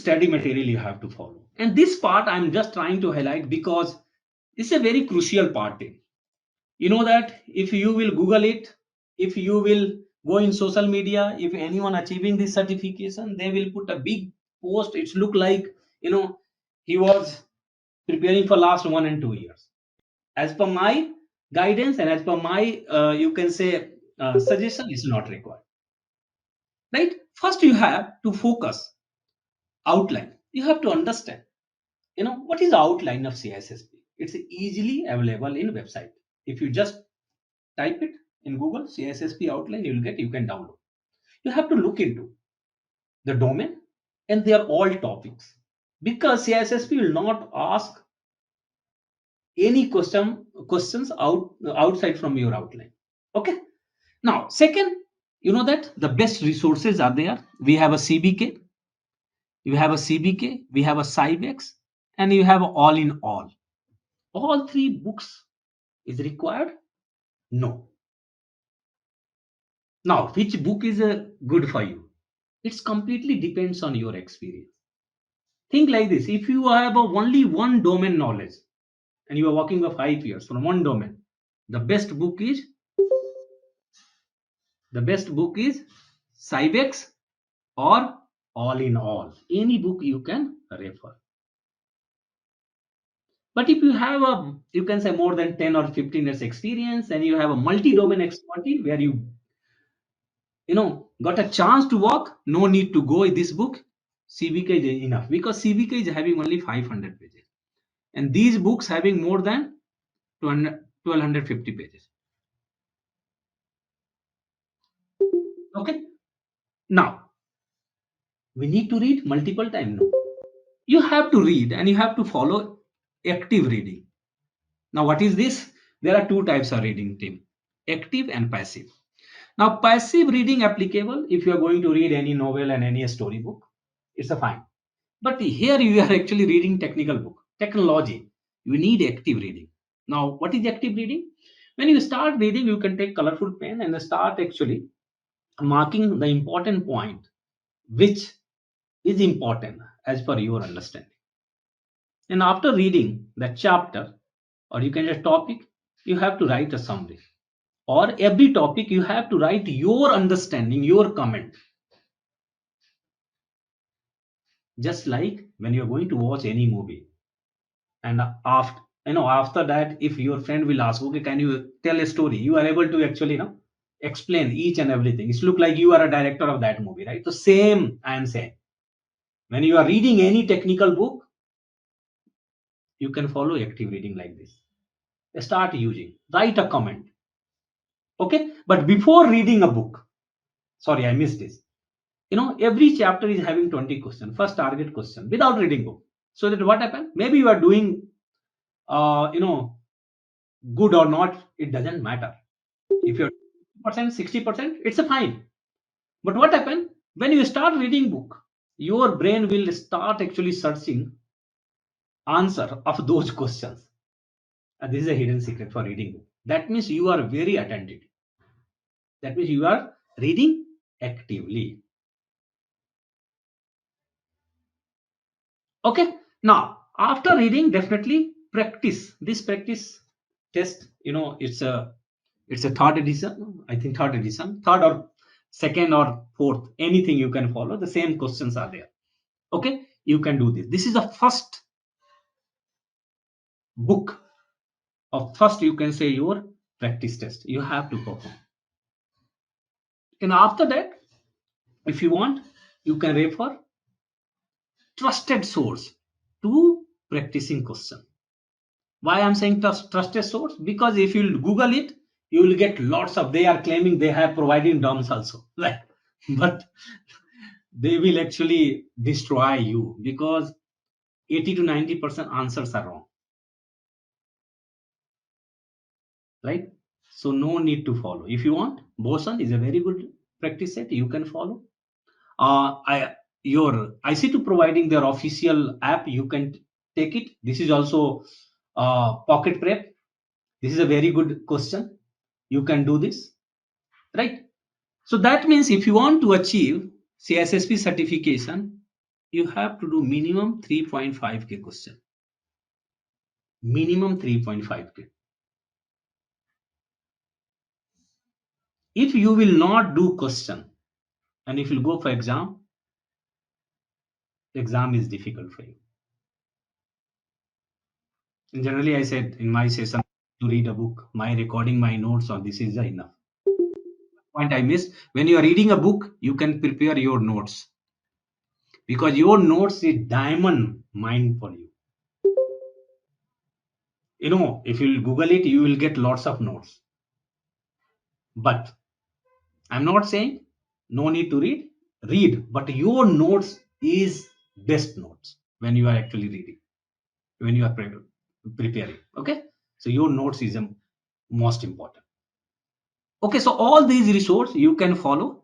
study material you have to follow. And this part I'm just trying to highlight because this is a very crucial part. You know that if you will Google it, if you will go in social media, if anyone achieving this certification, they will put a big post. It's look like, he was preparing for last 1 and 2 years. As per my guidance and as per my, you can say, suggestion is not required. Right? First, you have to focus outline. You have to understand, what is the outline of CISSP. It's easily available in website. If you just type it in Google, CISSP outline, you can download. You have to look into the domain, and they are all topics, because CISSP will not ask any questions outside from your outline. Okay. Now, second, you know that the best resources are there. We have a CBK, you have a CBK, we have a Cybex, and you have all in all. All three books is required? No. Now, which book is good for you? It's completely depends on your experience. Think like this: if you have only one domain knowledge and you are working for 5 years from one domain, the best book is Cybex or all in all. Any book you can refer. But if you have you can say more than 10 or 15 years experience, and you have a multi-domain expertise where you got a chance to work, no need to go in this book. CBK is enough, because CBK is having only 500 pages, and these books having more than 1250 pages. Okay. Now, we need to read multiple times. No, you have to read and you have to follow active reading. Now, what is this? There are two types of reading, team: active and passive. Now, passive reading applicable if you are going to read any novel and any storybook, it's a fine. But here you are actually reading technical book, technology. You need active reading. Now, what is active reading? When you start reading, you can take colorful pen and start actually marking the important point, which is important as per your understanding. And after reading that chapter, or you can just topic, you have to write a summary. Or every topic you have to write your understanding, your comment. Just like when you're going to watch any movie, and after that, if your friend will ask, okay, can you tell a story, you are able to actually explain each and everything. It's look like you are a director of that movie, right? So same I am saying, when you are reading any technical book, you can follow active reading like this. Start using, write a comment. Okay. But before reading a book, sorry, I missed this. Every chapter is having 20 questions. First target question without reading book. So that what happened? Maybe you are doing good or not, it doesn't matter. If you're 60%, it's a fine. But what happened? When you start reading book, your brain will start actually searching answer of those questions. And this is a hidden secret for reading book. That means you are very attentive. That means you are reading actively. Okay. Now, after reading, definitely practice. This practice test, it's a third edition. I think third edition, third or second or fourth, anything you can follow. The same questions are there. Okay. You can do this. This is the first book, or first you can say your practice test you have to perform. And after that, if you want, you can refer trusted source to practicing question. Why I'm saying trusted source? Because if you Google it, you will get lots of, they are claiming they have provided DOMs also, right? But they will actually destroy you, because 80 to 90% answers are wrong, right? So no need to follow. If you want, Boson is a very good practice set, you can follow. Your IC2 providing their official app, you can take it. This is also pocket prep. This is a very good question. You can do this, right? So that means if you want to achieve CISSP certification, you have to do minimum 3.5K question. Minimum 3.5K. If you will not do question and if you go for exam is difficult for you. And generally, I said in my session to read a book, my recording, my notes on this is enough. Point I missed: when you are reading a book, you can prepare your notes because your notes is diamond mine for you. You know, if you Google it, you will get lots of notes. But I'm not saying no need to read, but your notes is best notes when you are actually reading, when you are preparing. Okay, so your notes is most important. Okay, so all these resources you can follow